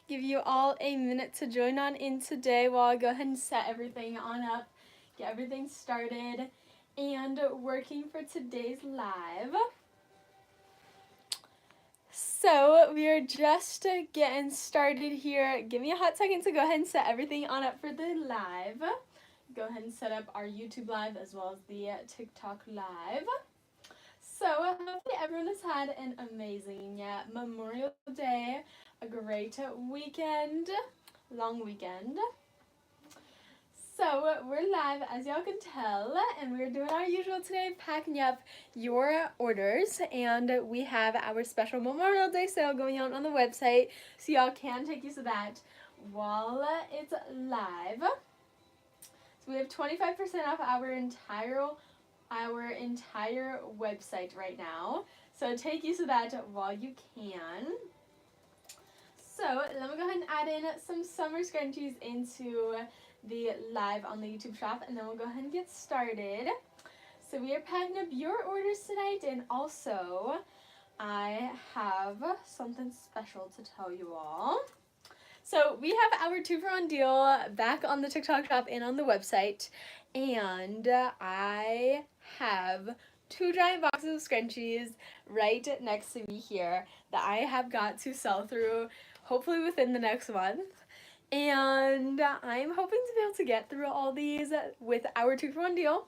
give you all a minute to join on in today while I go ahead and set everything on up, get everything started, and working for today's live. So we are just getting started here. Give me a hot second to go ahead and set everything on up for the live. Go ahead and set up our YouTube live as well as the TikTok live. So hopefully everyone has had an amazing Memorial Day, a great weekend, long weekend. So we're live, as y'all can tell, and we're doing our usual today, packing up your orders, and we have our special Memorial Day sale going on the website, so y'all can take use of that while it's live. So we have 25% off our entire website right now, so take use of that while you can. So let me go ahead and add in some summer scrunchies into the live on the YouTube shop, and then we'll go ahead and get started. So we are packing up your orders tonight, and also I have something special to tell you all. So we have our 2-for-1 deal back on the TikTok shop and on the website, and I have 2 giant boxes of scrunchies right next to me here that I have got to sell through hopefully within the next month. And I'm hoping to be able to get through all these with our 2-for-1 deal.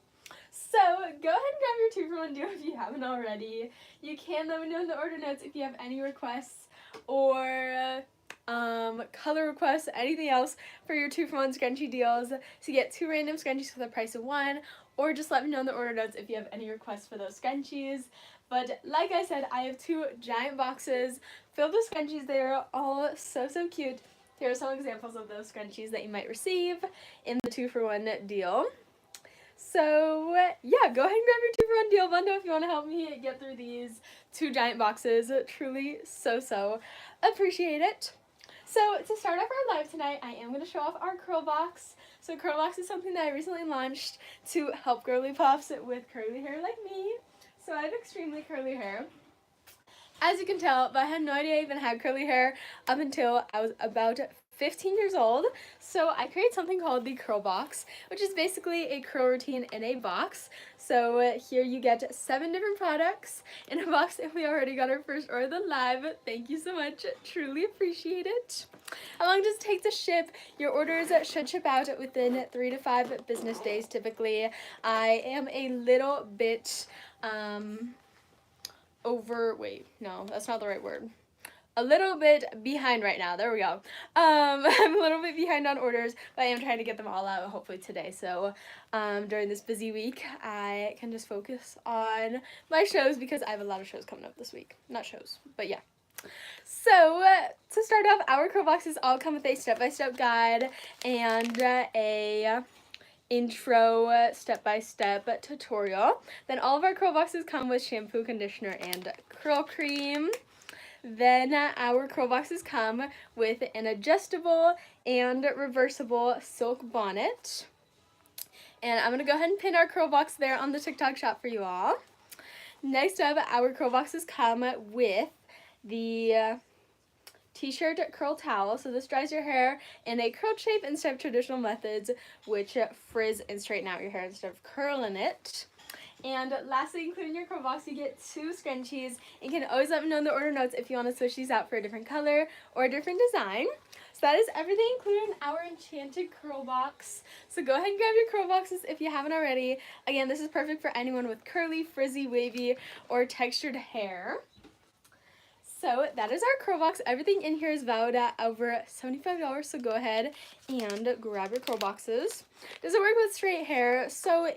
So go ahead and grab your 2-for-1 deal if you haven't already. You can let me know in the order notes if you have any requests or color requests, anything else for your 2-for-1 scrunchie deals to get 2 random scrunchies for the price of 1, or just let me know in the order notes if you have any requests for those scrunchies. But like I said, I have 2 giant boxes filled with scrunchies. They're all so cute. Here are some examples of those scrunchies that you might receive in the 2-for-1 deal. So yeah, go ahead and grab your 2-for-1 deal bundle if you want to help me get through these 2 giant boxes. Truly so appreciate it. So to start off our live tonight, I am going to show off our curl box. So curl box is something that I recently launched to help girly puffs with curly hair like me. So I have extremely curly hair, as you can tell, but I had no idea I even had curly hair up until I was about 15 years old. So I created something called the curl box, which is basically a curl routine in a box. So here you get 7 different products in a box, and we already got our first order live. Thank you so much. Truly appreciate it. How long does it take to ship? Your orders should ship out within 3 to 5 business days typically. I am a little bit no, that's not the right word. A little bit behind right now. There we go. I'm a little bit behind on orders, but I am trying to get them all out hopefully today. So during this busy week, I can just focus on my shows because I have a lot of shows coming up this week. Not shows, but yeah. So to start off, our curl boxes all come with a step-by-step guide and a intro step-by-step tutorial. Then all of our curl boxes come with shampoo, conditioner, and curl cream. Then our curl boxes come with an adjustable and reversible silk bonnet. And I'm going to go ahead and pin our curl box there on the TikTok shop for you all. Next up, our curl boxes come with the t-shirt curl towel. So this dries your hair in a curled shape instead of traditional methods, which frizz and straighten out your hair instead of curling it. And lastly, including your curl box, you get 2 scrunchies. You can always let me know in the order notes if you want to switch these out for a different color or a different design. So that is everything included in our Enchanted curl box. So go ahead and grab your curl boxes if you haven't already. Again, this is perfect for anyone with curly, frizzy, wavy, or textured hair. So that is our curl box. Everything in here is valued at over $75, so go ahead and grab your curl boxes. Does it work with straight hair? So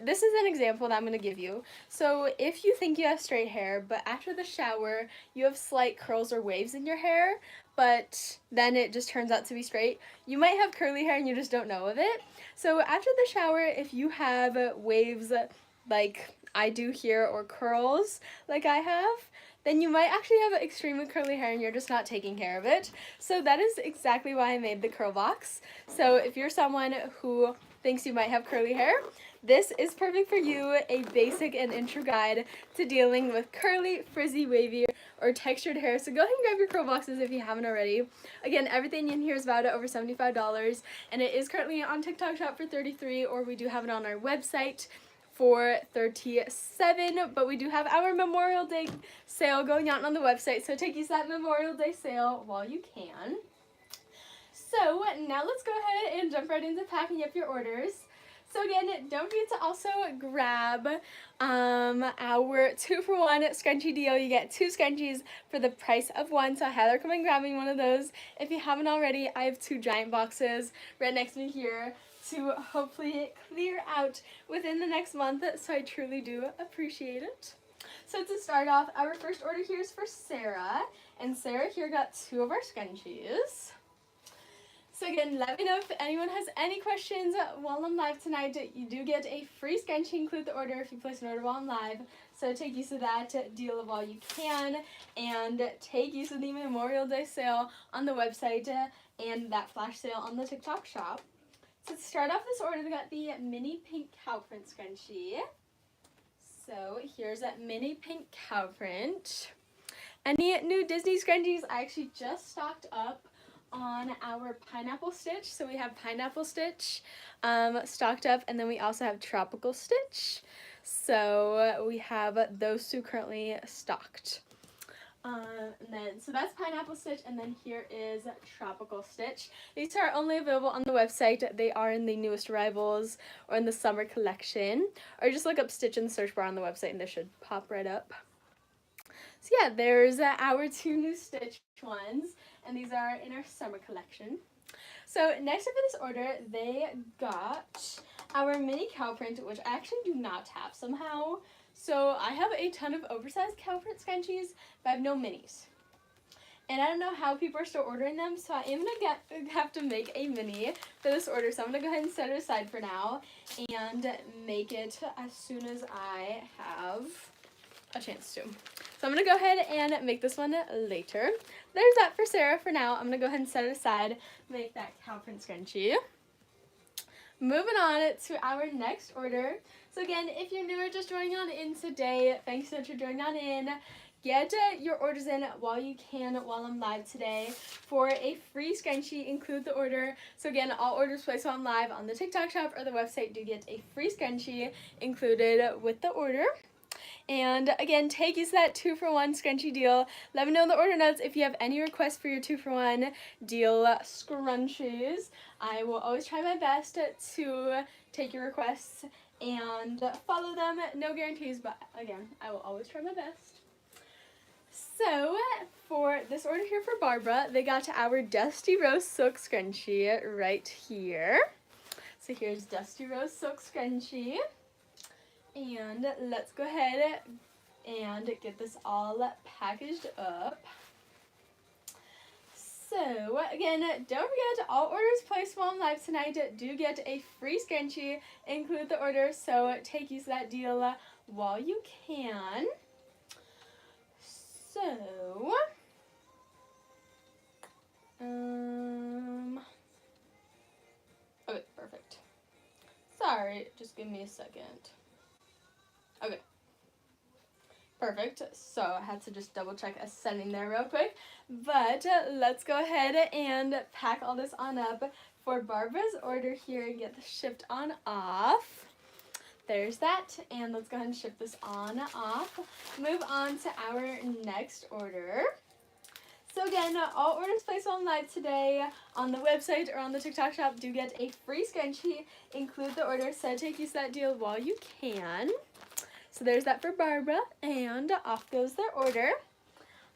this is an example that I'm going to give you. So if you think you have straight hair, but after the shower you have slight curls or waves in your hair, but then it just turns out to be straight, you might have curly hair and you just don't know of it. So after the shower, if you have waves like I do here or curls like I have, then you might actually have extremely curly hair and you're just not taking care of it. So that is exactly why I made the curl box. So if you're someone who thinks you might have curly hair, this is perfect for you, a basic and intro guide to dealing with curly, frizzy, wavy, or textured hair. So go ahead and grab your curl boxes if you haven't already. Again, everything in here is valued at over $75, and it is currently on TikTok Shop for $33, or we do have it on our website for $37, but we do have our Memorial Day sale going on the website, so take use of that Memorial Day sale while you can. So now let's go ahead and jump right into packing up your orders. So again, don't forget to also grab our 2-for-1 scrunchie deal. You get 2 scrunchies for the price of 1, so I highly recommend grabbing one of those. If you haven't already, I have 2 giant boxes right next to me here to hopefully clear out within the next month, so I truly do appreciate it. So to start off, our first order here is for Sarah, and Sarah here got 2 of our scrunchies. So again, let me know if anyone has any questions while I'm live tonight. You do get a free scrunchie include the order if you place an order while I'm live. So take use of that deal while you can, and take use of the Memorial Day sale on the website and that flash sale on the TikTok shop. So to start off this order, we got the mini pink cow print scrunchie. So here's that mini pink cow print. Any new Disney scrunchies, I actually just stocked up on our pineapple stitch. So we have pineapple stitch stocked up, and then we also have tropical stitch. So we have those 2 currently stocked. So that's pineapple stitch, and then here is tropical stitch. These are only available on the website. They are in the newest arrivals or in the summer collection, or just look up stitch in the search bar on the website and they should pop right up. So yeah, there's our 2 new stitch ones, and these are in our summer collection. So next up in this order, they got our mini cow print, which I actually do not have somehow. So I have a ton of oversized cow print scrunchies, but I have no minis. And I don't know how people are still ordering them, so I am going to have to make a mini for this order. So I'm going to go ahead and set it aside for now and make it as soon as I have a chance to. So I'm going to go ahead and make this one later. There's that for Sarah for now. I'm going to go ahead and set it aside, make that cow print scrunchie. Moving on to our next order. So again, if you're new or just joining on in today, thanks so much for joining on in. Get your orders in while you can while I'm live today for a free scrunchie. Include the order. So again, all orders placed while I'm live on the TikTok shop or the website do get a free scrunchie included with the order. And again, take use of that 2-for-1 scrunchie deal. Let me know in the order notes if you have any requests for your 2-for-1 deal scrunchies. I will always try my best to take your requests and follow them. No guarantees, but again, I will always try my best. So for this order here for Barbara, they got our Dusty Rose Silk Scrunchie right here. So here's Dusty Rose Silk Scrunchie. And let's go ahead and get this all packaged up. So again, don't forget, all orders placed while I'm live tonight do get a free scrunchie. Include the order, so take use of that deal while you can. So, okay, perfect. Sorry, just give me a second. Okay. Perfect. So I had to just double check a setting there real quick. But let's go ahead and pack all this on up for Barbara's order here and get this shipped on off. There's that. And let's go ahead and ship this on off. Move on to our next order. So again, all orders placed on live today on the website or on the TikTok shop do get a free scrunchie. Include the order, so take use of that deal while you can. So there's that for Barbara, and off goes their order.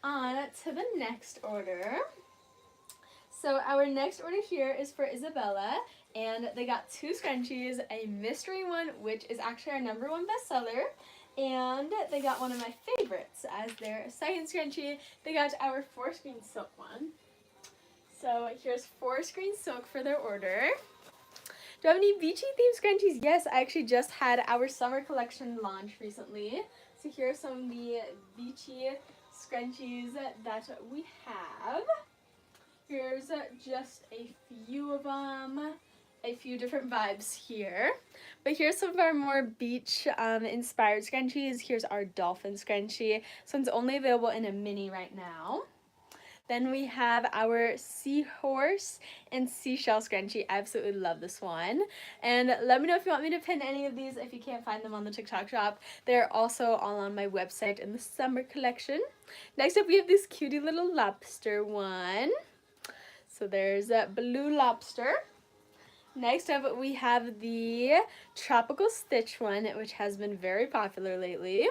On to the next order. So our next order here is for Isabella, and they got 2 scrunchies, a mystery one, which is actually our #1 bestseller, and they got one of my favorites as their second scrunchie. They got our 4-screen silk one. So here's 4-screen silk for their order. Do you have any beachy themed scrunchies? Yes, I actually just had our summer collection launch recently. So here are some of the beachy scrunchies that we have. Here's just a few of them. a few different vibes here. But here's some of our more beach inspired scrunchies. Here's our dolphin scrunchie. This one's only available in a mini right now. Then we have our seahorse and seashell scrunchie. I absolutely love this one. And let me know if you want me to pin any of these if you can't find them on the TikTok shop. They're also all on my website in the summer collection. Next up, we have this cutie little lobster one. So there's a blue lobster. Next up, we have the tropical stitch one, which has been very popular lately.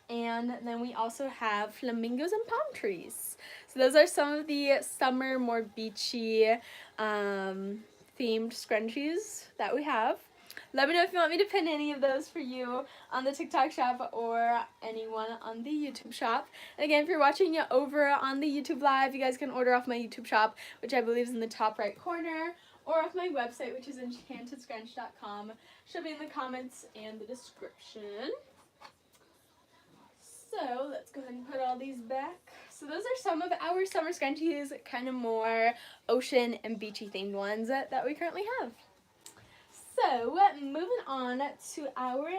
And then we also have flamingos and palm trees. So those are some of the summer, more beachy themed scrunchies that we have. Let me know if you want me to pin any of those for you on the TikTok shop or anyone on the YouTube shop. And again, if you're watching it over on the YouTube live, you guys can order off my YouTube shop, which I believe is in the top right corner, or off my website, which is enchantedScrunch.com. Should be in the comments and the description. So let's go ahead and put all these back. So those are some of our summer scrunchies, kind of more ocean and beachy themed ones that we currently have. So moving on to our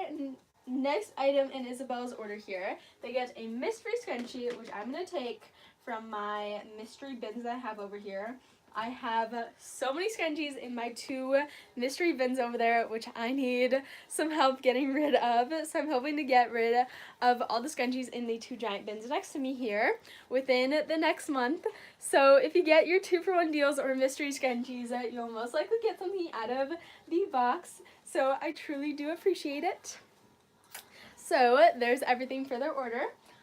next item in Isabella's order here. They get a mystery scrunchie, which I'm going to take from my mystery bins that I have over here. I have so many scrunchies in my 2 mystery bins over there, which I need some help getting rid of. So I'm hoping to get rid of all the scrunchies in the 2 giant bins next to me here within the next month. So if you get your 2-for-1 deals or mystery scrunchies, you'll most likely get something out of the box. So I truly do appreciate it. So there's everything for their order.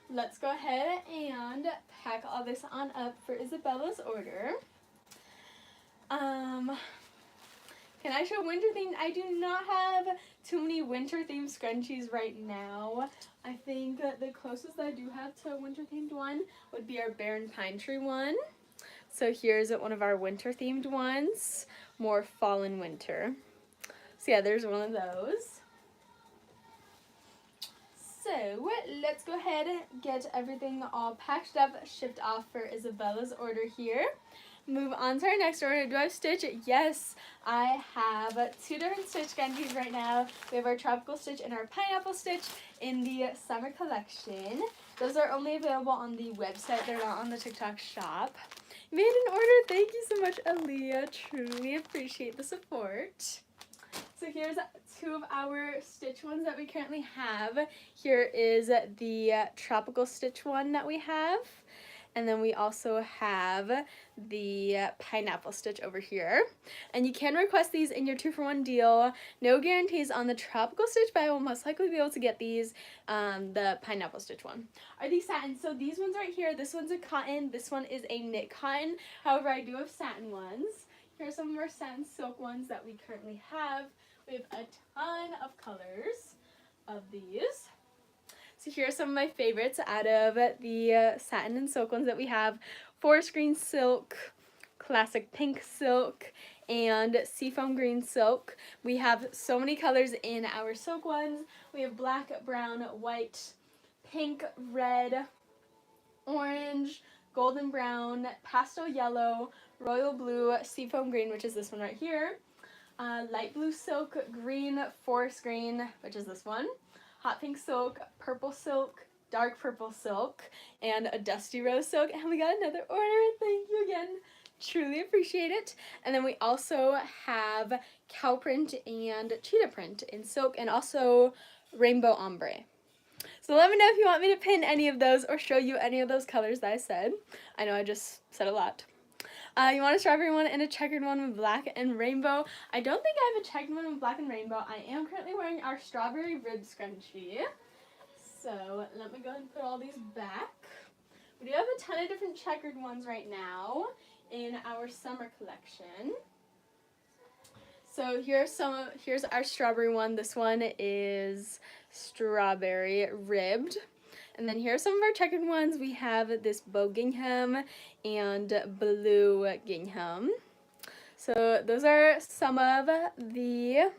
Let's go ahead and pack all this on up for Isabella's order. Can I show winter themed? I do not have too many winter themed scrunchies right now. I think the closest I do have to a winter themed one would be our Barren Pine Tree one. So here's one of our winter themed ones, more fall and winter. So yeah, there's one of those. So let's go ahead and get everything all packed up, shipped off for Isabella's order here. Move on to our next order. Do I have Stitch? Yes, I have 2 different Stitch scrunchies right now. We have our Tropical Stitch and our Pineapple Stitch in the summer collection. Those are only available on the website. They're not on the TikTok shop. You made an order. Thank you so much, Aaliyah. Truly appreciate the support. So here's 2 of our Stitch ones that we currently have. Here is the Tropical Stitch one that we have. And then we also have the Pineapple Stitch over here. And you can request these in your 2-for-1 deal. No guarantees on the Tropical Stitch, but I will most likely be able to get these, the Pineapple Stitch one. Are these satin? So these ones right here, this one's a cotton, this one is a knit cotton. However, I do have satin ones. Here are some of our satin silk ones that we currently have. We have a ton of colors of these. So here are some of my favorites out of the satin and silk ones that we have. Forest green silk, classic pink silk, and seafoam green silk. We have so many colors in our silk ones. We have black, brown, white, pink, red, orange, golden brown, pastel yellow, royal blue, seafoam green, which is this one right here, light blue silk, green, forest green, which is this one, hot pink silk, purple silk, dark purple silk, and a dusty rose silk. And we got another order. Thank you again. Truly appreciate it. And then we also have cow print and cheetah print in silk, and also rainbow ombre. So let me know if you want me to pin any of those or show you any of those colors that I said. I know I just said a lot. You want a strawberry one and a checkered one with black and rainbow. I don't think I have a checkered one with black and rainbow. I am currently wearing our strawberry rib scrunchie. So let me go ahead and put all these back. We do have a ton of different checkered ones right now in our summer collection. So here's our strawberry one. This one is strawberry ribbed. And then here are some of our checkered ones. We have this bow gingham and blue gingham. So those are some of the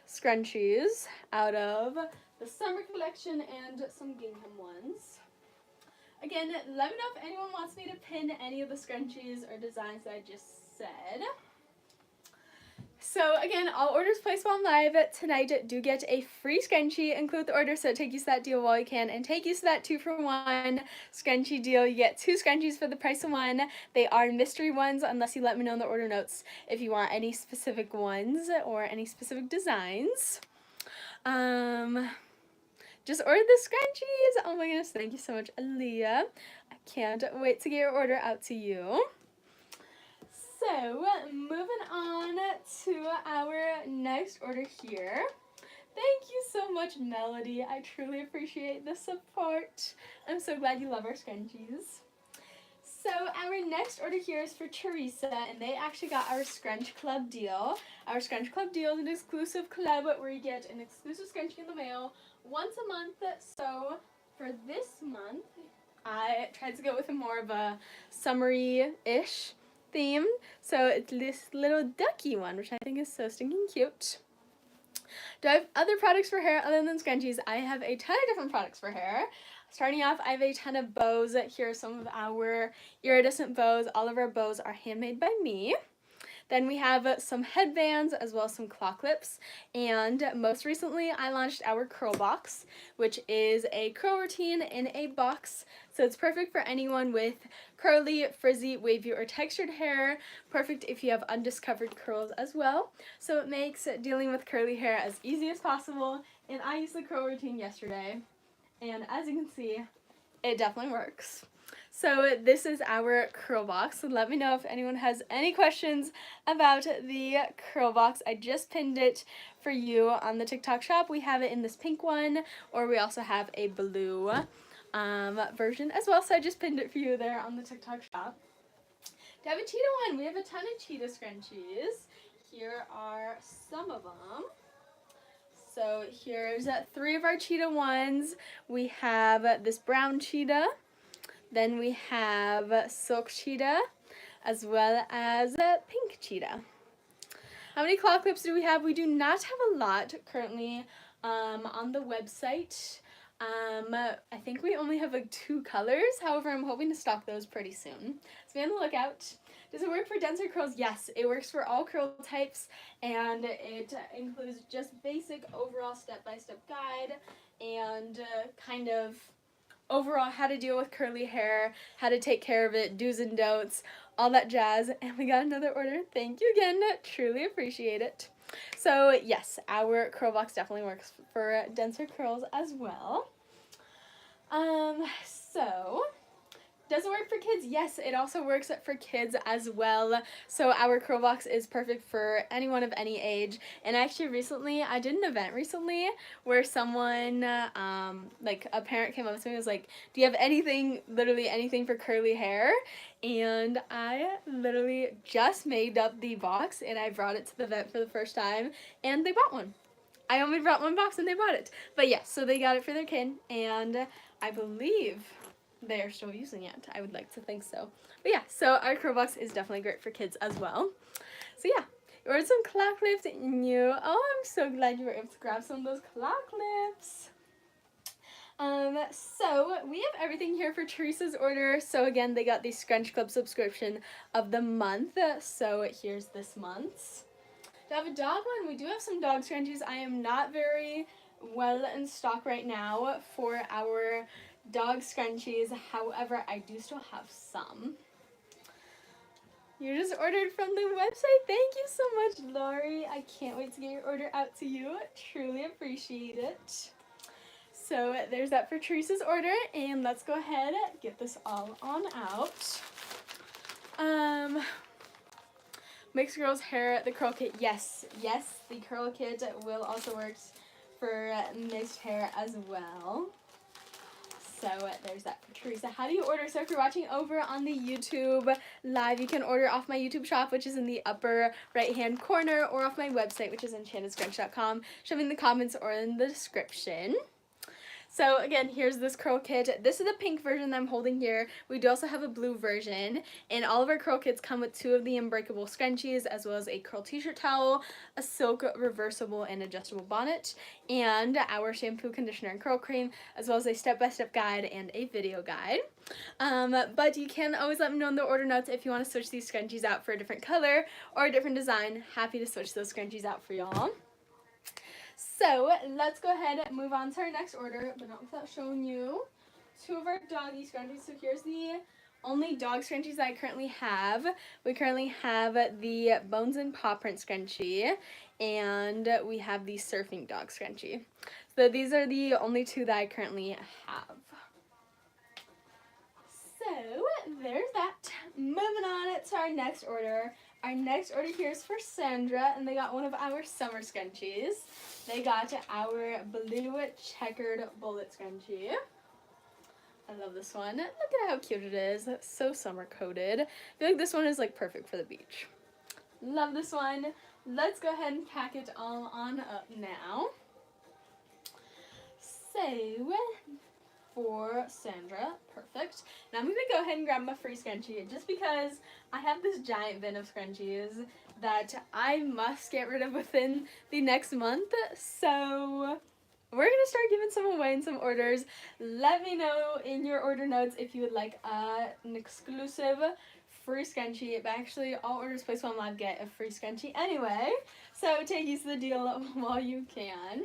scrunchies out of the summer collection and some gingham ones. Again, let me know if anyone wants me to pin any of the scrunchies or designs that I just said. So again, all orders placed while live tonight do get a free scrunchie included with the order, so take use of that deal while you can, and take use of that 2-for-1 scrunchie deal. You get 2 scrunchies for the price of 1. They are mystery ones unless you let me know in the order notes if you want any specific ones or any specific designs. Just ordered the scrunchies. Oh my goodness, thank you so much, Aaliyah. I can't wait to get your order out to you. So, moving on to our next order here. Thank you so much, Melody. I truly appreciate the support. I'm so glad you love our scrunchies. So, our next order here is for Teresa, and they actually got our Scrunch Club deal. Our Scrunch Club deal is an exclusive club where you get an exclusive scrunchie in the mail once a month. So, for this month, I tried to go with more of a summery-ish theme, so it's this little ducky one, which I think is so stinking cute. Do I have other products for hair other than scrunchies? I have a ton of different products for hair. Starting off, I have a ton of bows. Here are some of our iridescent bows. All of our bows are handmade by me. Then we have some headbands as well as some claw clips. And most recently, I launched our curl box, which is a curl routine in a box. So it's perfect for anyone with curly, frizzy, wavy, or textured hair. Perfect if you have undiscovered curls as well. So it makes dealing with curly hair as easy as possible. And I used the curl routine yesterday. And as you can see, it definitely works. So this is our curl box. So let me know if anyone has any questions about the curl box. I just pinned it for you on the TikTok shop. We have it in this pink one, or we also have a blue version as well. So I just pinned it for you there on the TikTok shop. Do I have a cheetah one? We have a ton of cheetah scrunchies. Here are some of them. So here's 3 of our cheetah ones. We have this brown cheetah. Then we have silk cheetah, as well as pink cheetah. How many claw clips do we have? We do not have a lot currently on the website. I think we only have 2 colors. However, I'm hoping to stock those pretty soon. So be on the lookout. Does it work for denser curls? Yes, it works for all curl types, and it includes just basic overall step-by-step guide and kind of overall how to deal with curly hair, how to take care of it, do's and don'ts, all that jazz. And we got another order. Thank you again. Truly appreciate it. So yes, our curl box definitely works for denser curls as well. So does it work for kids? Yes, it also works for kids as well. So our curl box is perfect for anyone of any age. And actually I did an event recently where someone, like a parent came up to me and was like, do you have anything, literally anything for curly hair? And I literally just made up the box and I brought it to the event for the first time and they bought one. I only brought one box and they bought it. But yeah, so they got it for their kid and I believe they are still using it. I would like to think so. But yeah, so our curl box is definitely great for kids as well. So yeah, you ordered some claw clips and you, oh, I'm so glad you were able to grab some of those claw clips. So we have everything here for Teresa's order. So again, they got the Scrunch Club subscription of the month. So here's this month's. Do I have a dog one? We do have some dog scrunchies. I am not very well in stock right now for our dog scrunchies. However, I do still have some. You just ordered from the website. Thank you so much, Lori. I can't wait to get your order out to you. Truly appreciate it. So there's that for Teresa's order, and let's go ahead and get this all on out. Mixed Girls Hair, the curl kit. Yes, the curl kit will also work for mixed hair as well. So there's that for Teresa. How do you order? So if you're watching over on the YouTube live, you can order off my YouTube shop, which is in the upper right-hand corner, or off my website, which is enchantedscrunch.com. Show me in the comments or in the description. So again, here's this curl kit. This is the pink version that I'm holding here. We do also have a blue version, and all of our curl kits come with 2 of the unbreakable scrunchies, as well as a curl t-shirt towel, a silk reversible and adjustable bonnet, and our shampoo, conditioner, and curl cream, as well as a step-by-step guide and a video guide. But you can always let me know in the order notes if you want to switch these scrunchies out for a different color or a different design. Happy to switch those scrunchies out for y'all. So let's go ahead and move on to our next order, but not without showing you 2 of our doggy scrunchies. So here's the only dog scrunchies that I currently have. We currently have the Bones and Paw Print scrunchie, and we have the Surfing Dog scrunchie. So these are the only 2 that I currently have. So there's that. Moving on to our next order. Our next order here is for Sandra, and they got one of our summer scrunchies. They got our blue checkered bullet scrunchie. I love this one. Look at how cute it is. It's so summer coated. I feel like this one is like perfect for the beach. Love this one. Let's go ahead and pack it all on up now. So for Sandra, perfect. Now I'm gonna go ahead and grab my free scrunchie just because I have this giant bin of scrunchies that I must get rid of within the next month. So we're gonna start giving some away in some orders. Let me know in your order notes if you would like an exclusive free scrunchie, but actually all orders placed on live get a free scrunchie anyway. So take use of the deal while you can.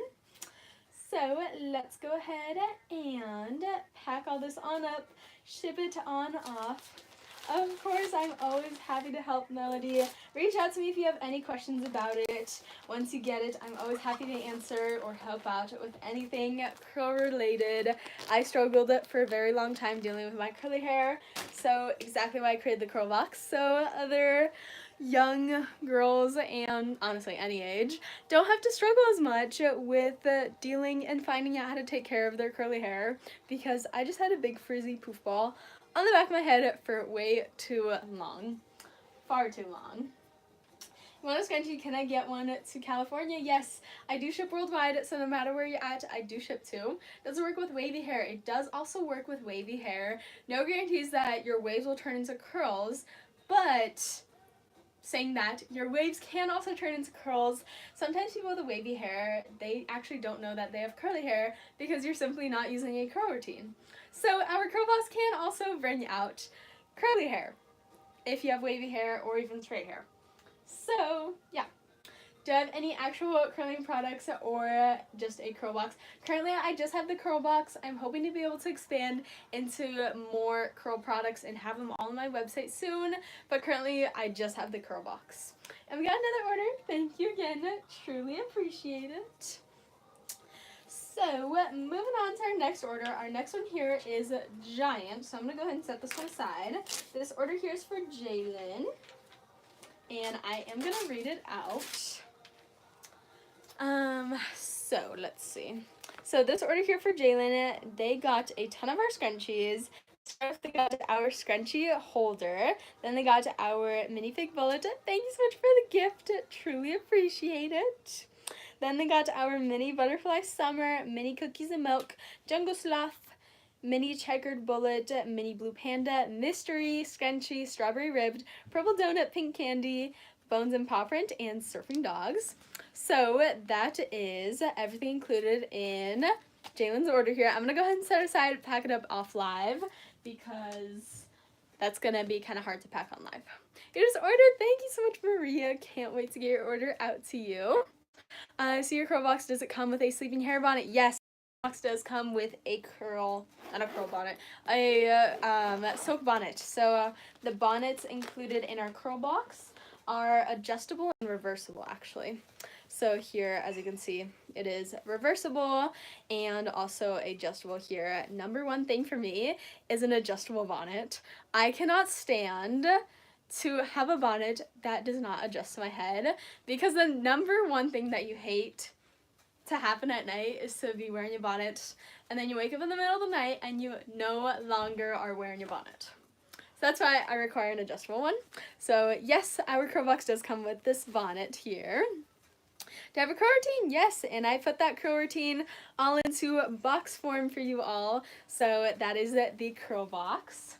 So let's go ahead and pack all this on up, ship it on off. Of course, I'm always happy to help Melody. Reach out to me if you have any questions about it. Once you get it, I'm always happy to answer or help out with anything curl related. I struggled for a very long time dealing with my curly hair, so exactly why I created the curl box, so other young girls, and honestly any age, don't have to struggle as much with dealing and finding out how to take care of their curly hair, because I just had a big frizzy poof ball on the back of my head for way too long. Far too long. You want a scrunchie? Can I get one to California? Yes, I do ship worldwide, so no matter where you're at, I do ship too. It doesn't work with wavy hair. It does also work with wavy hair. No guarantees that your waves will turn into curls, but saying that, your waves can also turn into curls. Sometimes people with wavy hair, they actually don't know that they have curly hair because you're simply not using a curl routine. So our curl box can also bring out curly hair if you have wavy hair or even straight hair. So yeah. Do I have any actual curling products or just a curl box? Currently, I just have the curl box. I'm hoping to be able to expand into more curl products and have them all on my website soon, but currently I just have the curl box. And we got another order. Thank you again. Truly appreciate it. So, moving on to our next order. Our next one here is giant, so I'm going to go ahead and set this one aside. This order here is for Jalen, and I am going to read it out. So let's see. So this order here for Jalen, they got a ton of our scrunchies. First, they got our scrunchie holder. Then they got our minifig bullet. Thank you so much for the gift. Truly appreciate it. Then they got our mini butterfly summer, mini cookies and milk, jungle sloth, mini checkered bullet, mini blue panda, mystery, scrunchie, strawberry ribbed, purple donut, pink candy, Bones and Paw Print, and surfing dogs. So that is everything included in Jalen's order here. I'm going to go ahead and set aside, pack it up off live, because that's going to be kind of hard to pack on live. You just ordered. Thank you so much, Maria. Can't wait to get your order out to you. So your curl box, does it come with a sleeping hair bonnet? Yes. Box does come with a not a curl bonnet, a silk bonnet. So the bonnets included in our curl box are adjustable and reversible, actually. So here, as you can see, it is reversible and also adjustable here. Number one thing for me is an adjustable bonnet. I cannot stand to have a bonnet that does not adjust to my head, because the number one thing that you hate to happen at night is to be wearing a bonnet and then you wake up in the middle of the night and you no longer are wearing your bonnet. So that's why I require an adjustable one. So yes, our curl box does come with this bonnet here. Do I have a curl routine? Yes, and I put that curl routine all into box form for you all. So that is the curl box.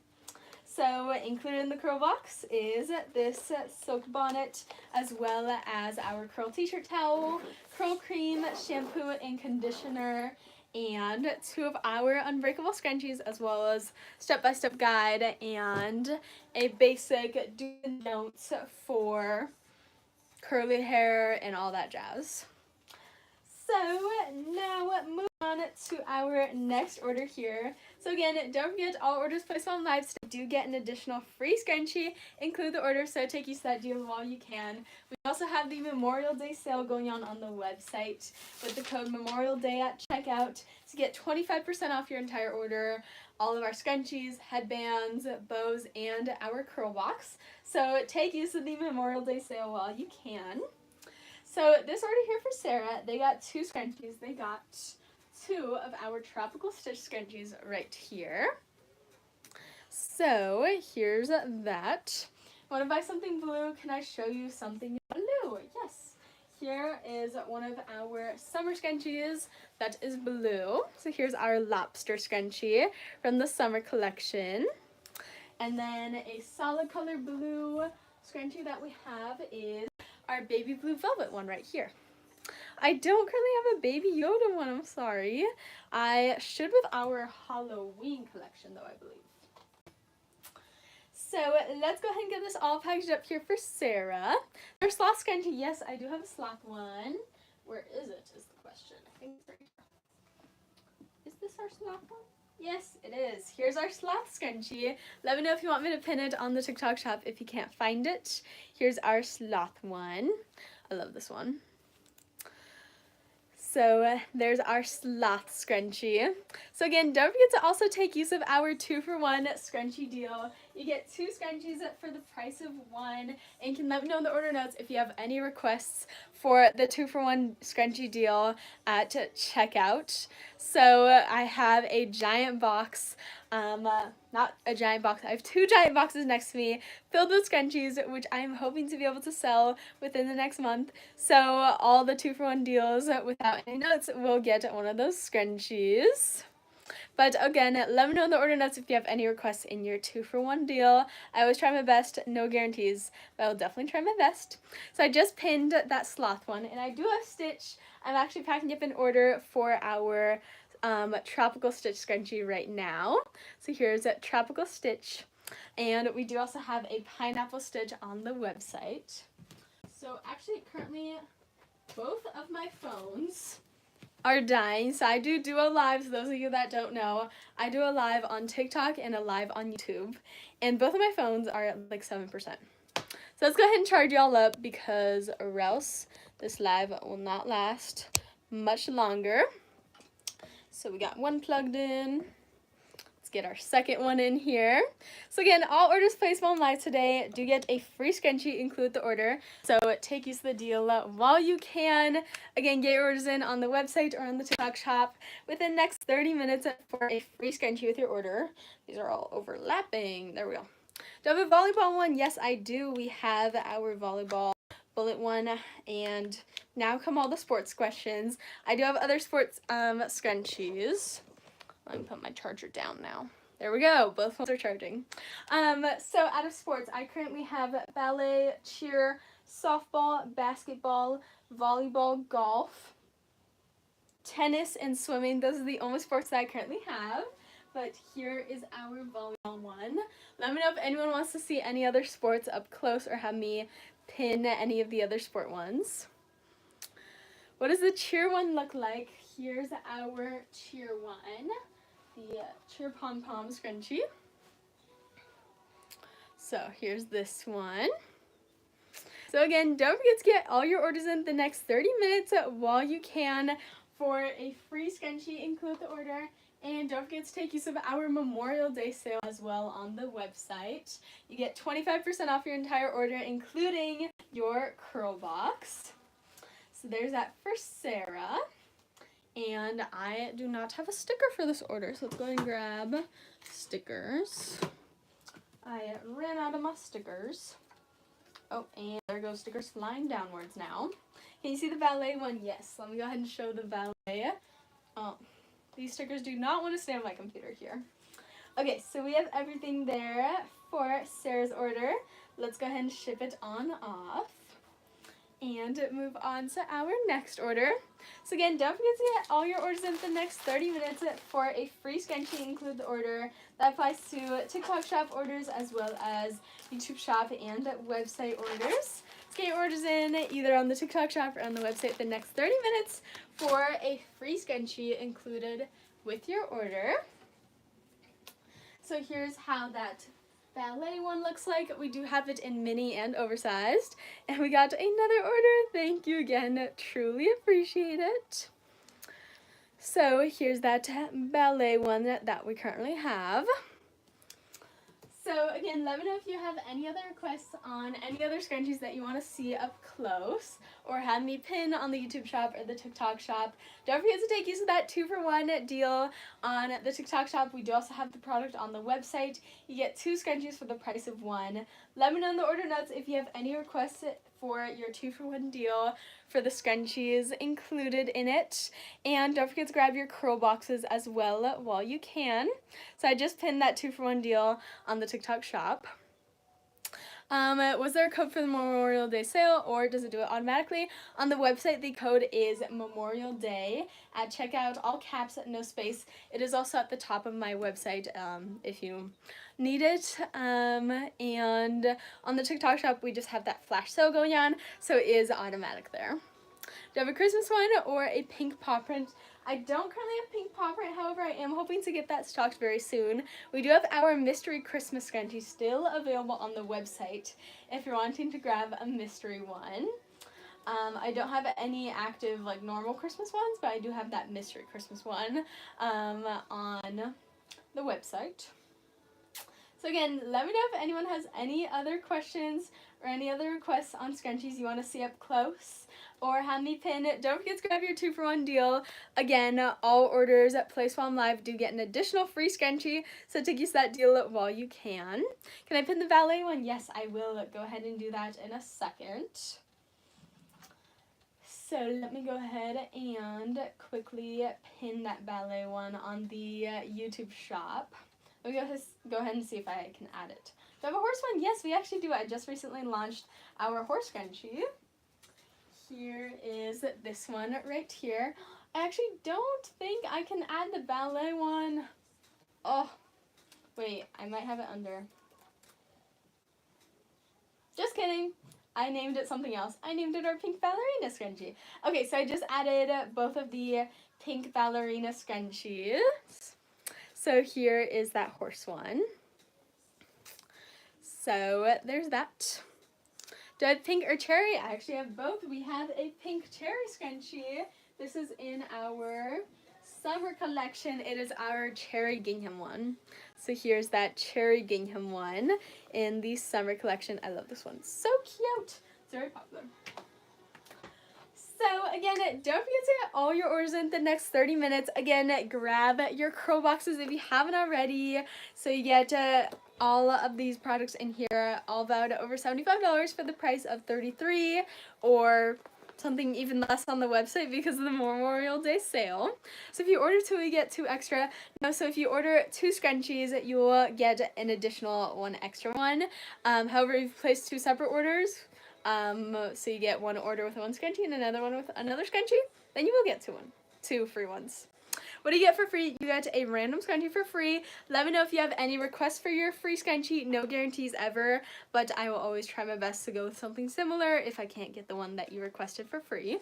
So included in the curl box is this silk bonnet, as well as our curl t-shirt towel, curl cream, shampoo and conditioner, and 2 of our unbreakable scrunchies, as well as step-by-step guide and a basic do and don'ts for curly hair and all that jazz. So now move on to our next order here. So again, don't forget, all orders placed on live do get an additional free scrunchie. Include the order, so take use of that deal while you can. We also have the Memorial Day sale going on the website with the code Memorial Day at checkout to get 25% off your entire order. All of our scrunchies, headbands, bows, and our curl box. So take use of the Memorial Day sale while you can. So this order here for Sarah, they got 2 scrunchies. They got 2 of our tropical stitch scrunchies right here. So here's that. Want to buy something blue? Can I show you something blue? Yes. Here is one of our summer scrunchies that is blue. So here's our lobster scrunchie from the summer collection. And then a solid color blue scrunchie that we have is our baby blue velvet one right here. I don't currently have a baby Yoda one, I'm sorry. I should with our Halloween collection though, I believe. So let's go ahead and get this all packaged up here for Sarah. Our sloth scrunchie, yes, I do have a sloth one. Where is it is the question. I think it's right here. Is this our sloth one? Yes, it is. Here's our sloth scrunchie. Let me know if you want me to pin it on the TikTok shop if you can't find it. Here's our sloth one. I love this one. So there's our sloth scrunchie. So again, don't forget to also take use of our 2-for-1 scrunchie deal. You get 2 scrunchies for the price of 1, and you can let me know in the order notes if you have any requests for the 2-for-1 scrunchie deal at checkout. So I have a giant box, not a giant box, I have 2 giant boxes next to me filled with scrunchies, which I'm hoping to be able to sell within the next month. So all the 2-for-1 deals without any notes will get one of those scrunchies. But again, let me know in the order notes if you have any requests in your 2-for-1 deal. I always try my best, no guarantees, but I'll definitely try my best. So I just pinned that sloth one, and I do have stitch. I'm actually packing up an order for our tropical stitch scrunchie right now. So here's a tropical stitch, and we do also have a pineapple stitch on the website. So actually currently both of my phones are dying, so I do a live. So those of you that don't know, I do a live on TikTok and a live on YouTube, and both of my phones are at like 7%. So let's go ahead and charge y'all up, because or else this live will not last much longer. So we got one plugged in. Let's get our second one in here. So again, all orders placed on live today do get a free scrunchie include the order. So take use of the deal while you can. Again, get your orders in on the website or on the TikTok shop within the next 30 minutes for a free scrunchie with your order. These are all overlapping. There we go. Do I have a volleyball one? Yes, I do. We have our volleyball bullet one, and now come all the sports questions. I do have other sports scrunchies. Let me put my charger down now. There we go. Both phones are charging. So out of sports, I currently have ballet, cheer, softball, basketball, volleyball, golf, tennis, and swimming. Those are the only sports that I currently have. But here is our volleyball one. Let me know if anyone wants to see any other sports up close or have me pin any of the other sport ones. What does the cheer one look like? Here's our cheer one. The cheer pom-pom scrunchie. So here's this one. So again, don't forget to get all your orders in the next 30 minutes while you can for a free scrunchie include the order. And don't forget to take use of our Memorial Day sale as well on the website. You get 25% off your entire order, including your curl box. So there's that for Sarah. And I do not have a sticker for this order, so let's go ahead and grab stickers. I ran out of my stickers. Oh, and there goes stickers flying downwards now. Can you see the ballet one? Yes. Let me go ahead and show the ballet. Oh, these stickers do not want to stay on my computer here. Okay, so we have everything there for Sarah's order. Let's go ahead and ship it on off. And move on to our next order. So again, don't forget to get all your orders in the next 30 minutes for a free scrunchie. Include the order. That applies to TikTok shop orders as well as YouTube shop and website orders. Let's get your orders in either on the TikTok shop or on the website the next 30 minutes for a free scrunchie included with your order. So here's how that ballet one looks like. We do have it in mini and oversized. And we got another order. Thank you again. Truly appreciate it. So here's that ballet one that we currently have. So again, let me know if you have any other requests on any other scrunchies that you want to see up close, or have me pin on the YouTube shop or the TikTok shop. Don't forget to take use of that 2-for-1 deal on the TikTok shop. We do also have the product on the website. You get 2 scrunchies for the price of 1. Let me know in the order notes if you have any requests for your 2-for-1 deal for the scrunchies included in it. And don't forget to grab your curl boxes as well while you can. So I just pinned that 2-for-1 deal on the TikTok shop. Was there a code for the Memorial Day sale, or does it do it automatically? On the website, the code is Memorial Day. At checkout, all caps, no space. It is also at the top of my website if you need it. And on the TikTok shop, we just have that flash sale going on, so it is automatic there. Do you have a Christmas one or a pink paw print? I don't currently have pink paw print, however, I am hoping to get that stocked very soon. We do have our mystery Christmas scrunchie still available on the website if you're wanting to grab a mystery one. I don't have any active like normal Christmas ones, but I do have that mystery Christmas one on the website. So again, let me know if anyone has any other questions or any other requests on scrunchies you want to see up close, or have me pin. Don't forget to grab your 2-for-1 deal. Again, all orders placed while I'm live do get an additional free scrunchie, so take use of that deal while you can. Can I pin the ballet one? Yes, I will go ahead and do that in a second. So let me go ahead and quickly pin that ballet one on the YouTube shop. Let me go ahead and see if I can add it. Do I have a horse one? Yes, we actually do. I just recently launched our horse scrunchie. Here is this one right here. I actually don't think I can add the ballet one. Oh, wait, I might have it under. Just kidding. I named it something else. I named it our pink ballerina scrunchie. Okay, so I just added both of the pink ballerina scrunchies. So here is that horse one. So there's that. Do I have pink or cherry? I actually have both. We have a pink cherry scrunchie. This is in our summer collection. It is our cherry gingham one. So here's that cherry gingham one in the summer collection. I love this one. So cute. It's very popular. So again, don't forget to get all your orders in the next 30 minutes. Again, grab your curl boxes if you haven't already. So you get all of these products in here, all valued at over $75 for the price of $33, or something even less on the website because of the Memorial Day sale. So if you order 2, you get 2 extra. No, so if you order 2 scrunchies, you will get an additional 1 extra one. However, if you place 2 separate orders, so you get 1 order with 1 scrunchie and another one with another scrunchie, then you will get 2 free ones. What do you get for free? You get a random scrunchie for free. Let me know if you have any requests for your free scrunchie. No guarantees ever, but I will always try my best to go with something similar if I can't get the one that you requested for free.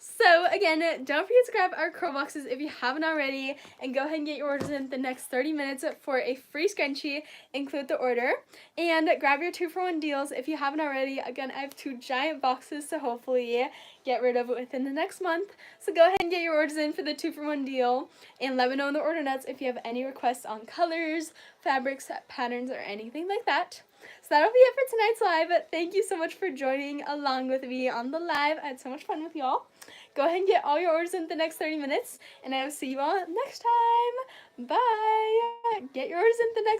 So again, don't forget to grab our curl boxes if you haven't already, and go ahead and get your orders in the next 30 minutes for a free scrunchie. Include the order, and grab your 2-for-1 deals if you haven't already. Again, I have 2 giant boxes to hopefully get rid of it within the next month. So go ahead and get your orders in for the 2-for-1 deal, and let me know in the order notes if you have any requests on colors, fabrics, patterns, or anything like that. So that'll be it for tonight's live. Thank you so much for joining along with me on the live. I had so much fun with y'all. Go ahead and get all your orders in the next 30 minutes, and I will see you all next time. Bye. Get your orders in the next